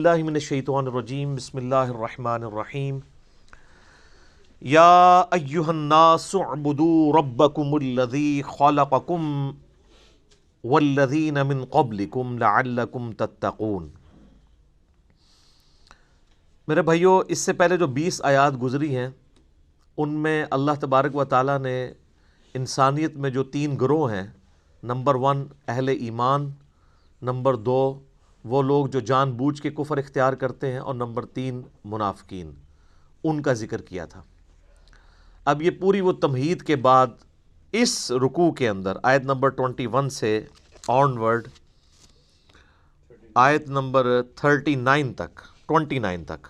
اللہ من الشیطان الرجیم بسم اللہ الرحمن الرحیم یا ایہا الناس اعبدوا ربکم الذی خلقکم والذین من قبلکم لعلکم تتقون۔ میرے بھائیو، اس سے پہلے جو 20 آیات گزری ہیں ان میں اللہ تبارک و تعالیٰ نے انسانیت میں جو 3 گروہ ہیں، نمبر 1 اہل ایمان، نمبر 2 وہ لوگ جو جان بوجھ کے کفر اختیار کرتے ہیں، اور نمبر 3 منافقین، ان کا ذکر کیا تھا۔ اب یہ پوری وہ تمہید کے بعد اس رکوع کے اندر آیت نمبر 21 سے آن ورڈ آیت نمبر 29 تک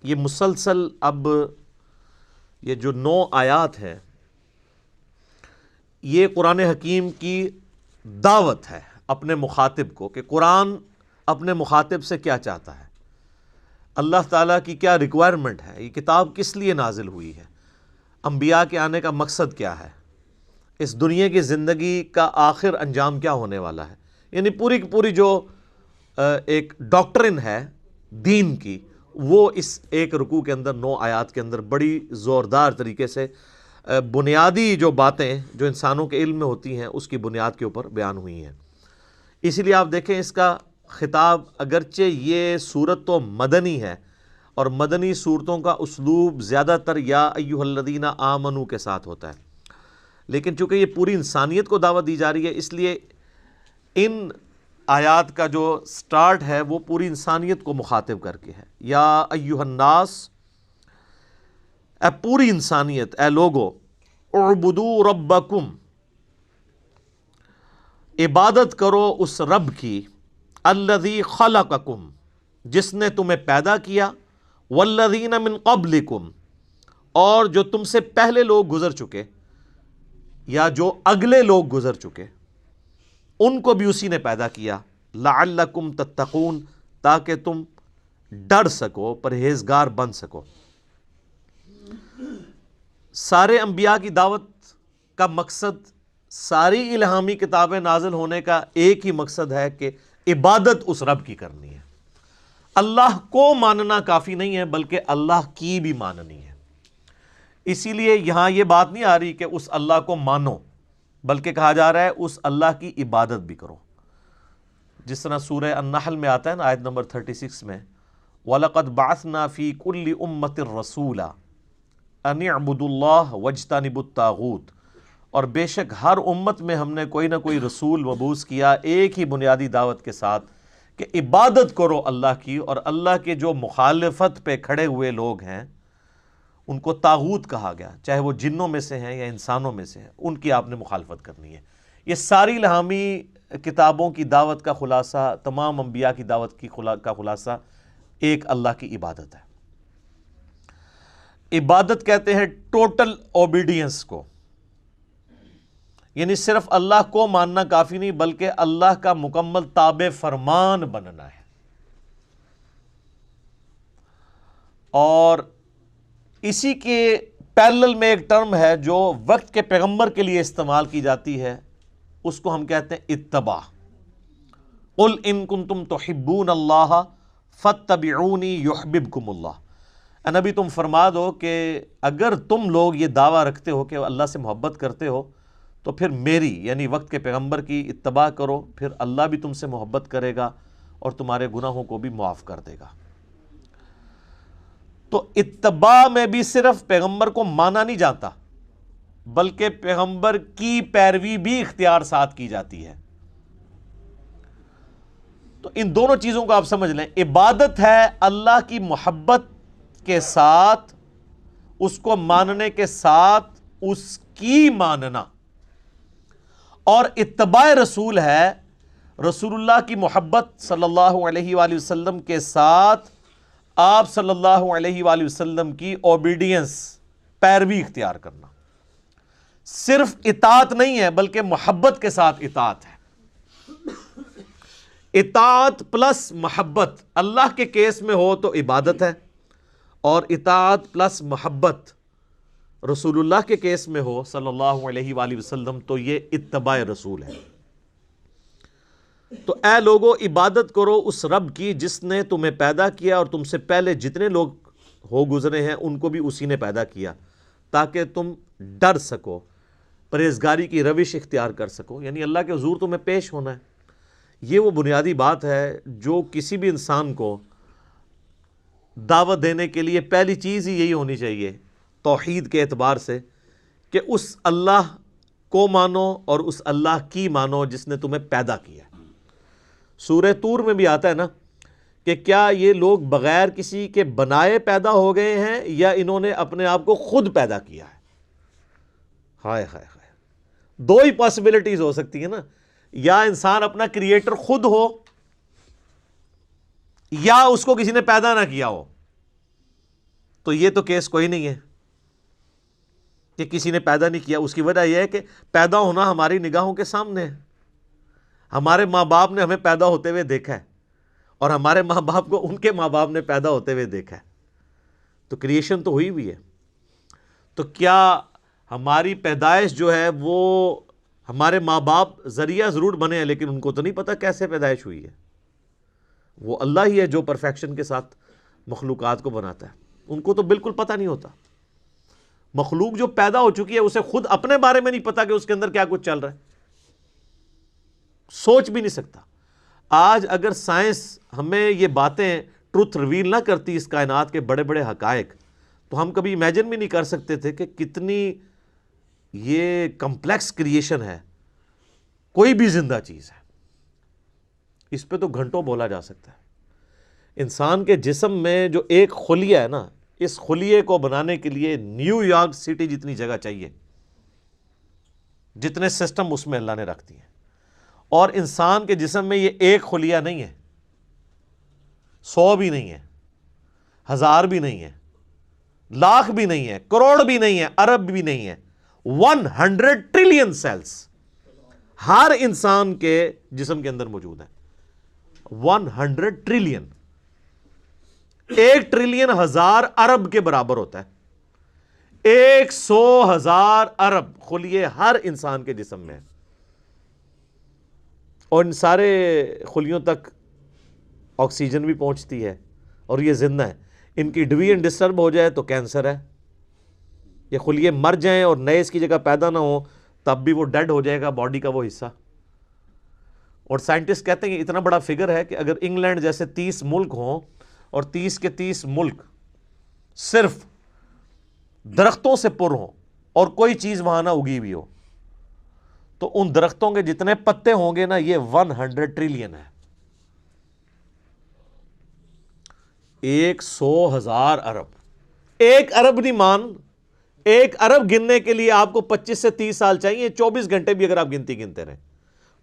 یہ مسلسل اب یہ جو 9 آیات ہیں یہ قرآن حکیم کی دعوت ہے اپنے مخاطب کو، کہ قرآن اپنے مخاطب سے کیا چاہتا ہے، اللہ تعالیٰ کی کیا ریکوائرمنٹ ہے، یہ کتاب کس لیے نازل ہوئی ہے، انبیاء کے آنے کا مقصد کیا ہے، اس دنیا کی زندگی کا آخر انجام کیا ہونے والا ہے۔ یعنی پوری کی پوری جو ایک ڈاکٹرن ہے دین کی، وہ اس ایک رکوع کے اندر 9 آیات کے اندر بڑی زوردار طریقے سے بنیادی جو باتیں جو انسانوں کے علم میں ہوتی ہیں اس کی بنیاد کے اوپر بیان ہوئی ہیں۔ اسی لیے آپ دیکھیں اس کا خطاب، اگرچہ یہ صورت تو مدنی ہے اور مدنی صورتوں کا اسلوب زیادہ تر یا ایھا الذین آمنوا کے ساتھ ہوتا ہے، لیکن چونکہ یہ پوری انسانیت کو دعوت دی جا رہی ہے، اس لیے ان آیات کا جو سٹارٹ ہے وہ پوری انسانیت کو مخاطب کر کے ہے۔ یا ایھا الناس، اے پوری انسانیت، اے لوگو، اعبدوا ربکم، عبادت کرو اس رب کی، الذی خلقکم، جس نے تمہیں پیدا کیا، والذین من قبلکم، اور جو تم سے پہلے لوگ گزر چکے یا جو اگلے لوگ گزر چکے ان کو بھی اسی نے پیدا کیا، لعلکم تتقون، تاکہ تم ڈر سکو، پرہیزگار بن سکو۔ سارے انبیاء کی دعوت کا مقصد، ساری الہامی کتابیں نازل ہونے کا ایک ہی مقصد ہے کہ عبادت اس رب کی کرنی ہے۔ اللہ کو ماننا کافی نہیں ہے بلکہ اللہ کی بھی ماننی ہے۔ اسی لیے یہاں یہ بات نہیں آ رہی کہ اس اللہ کو مانو، بلکہ کہا جا رہا ہے اس اللہ کی عبادت بھی کرو، جس طرح سورہ النحل میں آتا ہے نا آیت نمبر 36 میں، وَلَقَدْ بَعَثْنَا فِي كُلِّ أُمَّةٍ رَسُولًا أَنِ اعْبُدُوا اللَّهَ وَاجْتَنِبُوا الطَّاغُوتَ، اور بے شک ہر امت میں ہم نے کوئی نہ کوئی رسول مبعوث کیا ایک ہی بنیادی دعوت کے ساتھ کہ عبادت کرو اللہ کی، اور اللہ کے جو مخالفت پہ کھڑے ہوئے لوگ ہیں ان کو طاغوت کہا گیا، چاہے وہ جنوں میں سے ہیں یا انسانوں میں سے ہیں، ان کی آپ نے مخالفت کرنی ہے۔ یہ ساری الہامی کتابوں کی دعوت کا خلاصہ، تمام انبیاء کی دعوت کا خلاصہ ایک اللہ کی عبادت ہے۔ عبادت کہتے ہیں ٹوٹل اوبیڈینس کو، یعنی صرف اللہ کو ماننا کافی نہیں بلکہ اللہ کا مکمل تابع فرمان بننا ہے۔ اور اسی کے پیرلل میں ایک ٹرم ہے جو وقت کے پیغمبر کے لیے استعمال کی جاتی ہے، اس کو ہم کہتے ہیں اتباع۔ قل ان کنتم تحبون اللہ فاتبعونی یحببکم اللہ، اے نبی تم فرما دو کہ اگر تم لوگ یہ دعویٰ رکھتے ہو کہ اللہ سے محبت کرتے ہو تو پھر میری یعنی وقت کے پیغمبر کی اتباع کرو، پھر اللہ بھی تم سے محبت کرے گا اور تمہارے گناہوں کو بھی معاف کر دے گا۔ تو اتباع میں بھی صرف پیغمبر کو مانا نہیں جاتا بلکہ پیغمبر کی پیروی بھی اختیار ساتھ کی جاتی ہے۔ تو ان دونوں چیزوں کو آپ سمجھ لیں، عبادت ہے اللہ کی محبت کے ساتھ، اس کو ماننے کے ساتھ اس کی ماننا، اور اتباع رسول ہے رسول اللہ کی محبت صلی اللہ علیہ وآلہ وسلم کے ساتھ آپ صلی اللہ علیہ وآلہ وسلم کی اوبیڈینس، پیروی اختیار کرنا۔ صرف اطاعت نہیں ہے بلکہ محبت کے ساتھ اطاعت ہے۔ اطاعت پلس محبت اللہ کے کیس میں ہو تو عبادت ہے، اور اطاعت پلس محبت رسول اللہ کے کیس میں ہو صلی اللہ علیہ وآلہ وسلم تو یہ اتباع رسول ہے۔ تو اے لوگو عبادت کرو اس رب کی جس نے تمہیں پیدا کیا اور تم سے پہلے جتنے لوگ ہو گزرے ہیں ان کو بھی اسی نے پیدا کیا، تاکہ تم ڈر سکو، پرہیزگاری کی روش اختیار کر سکو، یعنی اللہ کے حضور تمہیں پیش ہونا ہے۔ یہ وہ بنیادی بات ہے جو کسی بھی انسان کو دعوت دینے کے لیے پہلی چیز ہی یہی ہونی چاہیے توحید کے اعتبار سے، کہ اس اللہ کو مانو اور اس اللہ کی مانو جس نے تمہیں پیدا کیا۔ سورہ طور میں بھی آتا ہے نا کہ کیا یہ لوگ بغیر کسی کے بنائے پیدا ہو گئے ہیں یا انہوں نے اپنے آپ کو خود پیدا کیا ہے؟ ہائے ہائے ہائے، دو ہی پاسبلٹیز ہو سکتی ہیں نا، یا انسان اپنا کریٹر خود ہو یا اس کو کسی نے پیدا نہ کیا ہو۔ تو یہ تو کیس کوئی نہیں ہے کہ کسی نے پیدا نہیں کیا۔ اس کی وجہ یہ ہے کہ پیدا ہونا ہماری نگاہوں کے سامنے ہے، ہمارے ماں باپ نے ہمیں پیدا ہوتے ہوئے دیکھا ہے اور ہمارے ماں باپ کو ان کے ماں باپ نے پیدا ہوتے ہوئے دیکھا ہے، تو کریشن تو ہوئی بھی ہے۔ تو کیا ہماری پیدائش جو ہے وہ ہمارے ماں باپ ذریعہ ضرور بنے ہیں، لیکن ان کو تو نہیں پتہ کیسے پیدائش ہوئی ہے۔ وہ اللہ ہی ہے جو پرفیکشن کے ساتھ مخلوقات کو بناتا ہے، ان کو تو بالکل پتہ نہیں ہوتا۔ مخلوق جو پیدا ہو چکی ہے اسے خود اپنے بارے میں نہیں پتا کہ اس کے اندر کیا کچھ چل رہا ہے، سوچ بھی نہیں سکتا۔ آج اگر سائنس ہمیں یہ باتیں ٹروتھ ریویل نہ کرتی اس کائنات کے بڑے بڑے حقائق، تو ہم کبھی امیجن بھی نہیں کر سکتے تھے کہ کتنی یہ کمپلیکس کریشن ہے، کوئی بھی زندہ چیز ہے۔ اس پہ تو گھنٹوں بولا جا سکتا ہے۔ انسان کے جسم میں جو ایک خلیہ ہے نا، اس خلیے کو بنانے کے لیے نیو یارک سٹی جتنی جگہ چاہیے، جتنے سسٹم اس میں اللہ نے رکھ دیے، اور انسان کے جسم میں یہ ایک خلیہ نہیں ہے، 100 بھی نہیں ہے، 1000 بھی نہیں ہے، لاکھ بھی نہیں ہے، کروڑ بھی نہیں ہے، ارب بھی نہیں ہے، 100 ٹریلین سیلز ہر انسان کے جسم کے اندر موجود ہیں۔ 100 ٹریلین، 1 ٹریلین 1000 ارب کے برابر ہوتا ہے۔ 100,000 ارب خلیے ہر انسان کے جسم میں، اور ان سارے خلیوں تک آکسیجن بھی پہنچتی ہے اور یہ زندہ ہے۔ ان کی ڈویژن ڈسٹرب ہو جائے تو کینسر ہے، یہ خلیے مر جائیں اور نئے اس کی جگہ پیدا نہ ہو تب بھی وہ ڈیڈ ہو جائے گا باڈی کا وہ حصہ۔ اور سائنٹسٹ کہتے ہیں کہ اتنا بڑا فگر ہے کہ اگر انگلینڈ جیسے 30 ملک ہوں اور 30 کے 30 ملک صرف درختوں سے پر ہوں اور کوئی چیز وہاں نہ اگی بھی ہو، تو ان درختوں کے جتنے پتے ہوں گے نا، یہ 100 ٹریلین ہے۔ 100,000 ارب، 1 ارب نہیں مان، 1 ارب گننے کے لیے آپ کو 25 سے 30 سال چاہیے، 24 گھنٹے بھی اگر آپ گنتی گنتے رہیں۔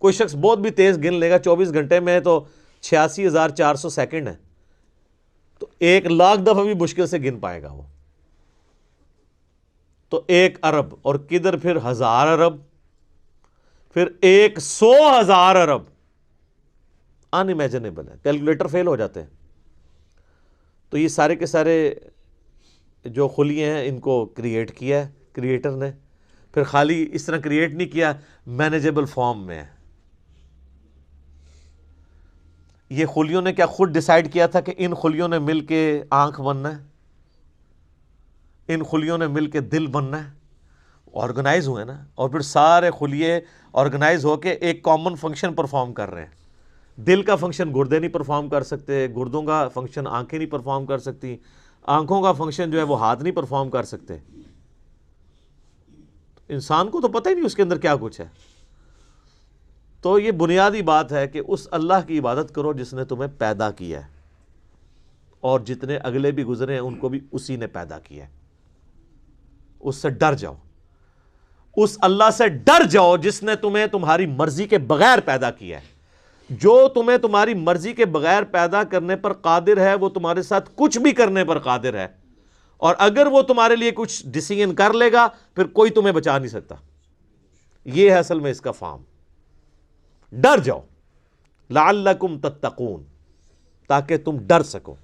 کوئی شخص بہت بھی تیز گن لے گا، 24 گھنٹے میں تو 86,400 سیکنڈ ہے، تو 1,00,000 دفعہ بھی مشکل سے گن پائے گا وہ۔ تو 1 ارب، اور کدھر پھر 1000 ارب، پھر 100,000 ارب، ان امیجنیبل ہے، کیلکولیٹر فیل ہو جاتے ہیں۔ تو یہ سارے کے سارے جو خلیے ہیں ان کو کریٹ کیا ہے کریٹر نے، پھر خالی اس طرح کریٹ نہیں کیا، مینیجیبل فارم میں ہے۔ یہ خلیوں نے کیا خود ڈیسائیڈ کیا تھا کہ ان خلیوں نے مل کے آنکھ بننا ہے، ان خلیوں نے مل کے دل بننا ہے؟ آرگنائز ہوئے نا، اور پھر سارے خلیے آرگنائز ہو کے ایک کامن فنکشن پرفارم کر رہے ہیں۔ دل کا فنکشن گردے نہیں پرفارم کر سکتے، گردوں کا فنکشن آنکھیں نہیں پرفارم کر سکتی، آنکھوں کا فنکشن جو ہے وہ ہاتھ نہیں پرفارم کر سکتے۔ انسان کو تو پتہ ہی نہیں اس کے اندر کیا کچھ ہے۔ تو یہ بنیادی بات ہے کہ اس اللہ کی عبادت کرو جس نے تمہیں پیدا کیا ہے، اور جتنے اگلے بھی گزرے ہیں ان کو بھی اسی نے پیدا کیا ہے۔ اس سے ڈر جاؤ، اس اللہ سے ڈر جاؤ جس نے تمہیں تمہاری مرضی کے بغیر پیدا کیا ہے۔ جو تمہیں تمہاری مرضی کے بغیر پیدا کرنے پر قادر ہے وہ تمہارے ساتھ کچھ بھی کرنے پر قادر ہے، اور اگر وہ تمہارے لیے کچھ ڈیسیژن کر لے گا پھر کوئی تمہیں بچا نہیں سکتا۔ یہ ہے اصل میں اس کا فارم۔ ڈر جاؤ، لعلکم تتقون، تاکہ تم ڈر سکو۔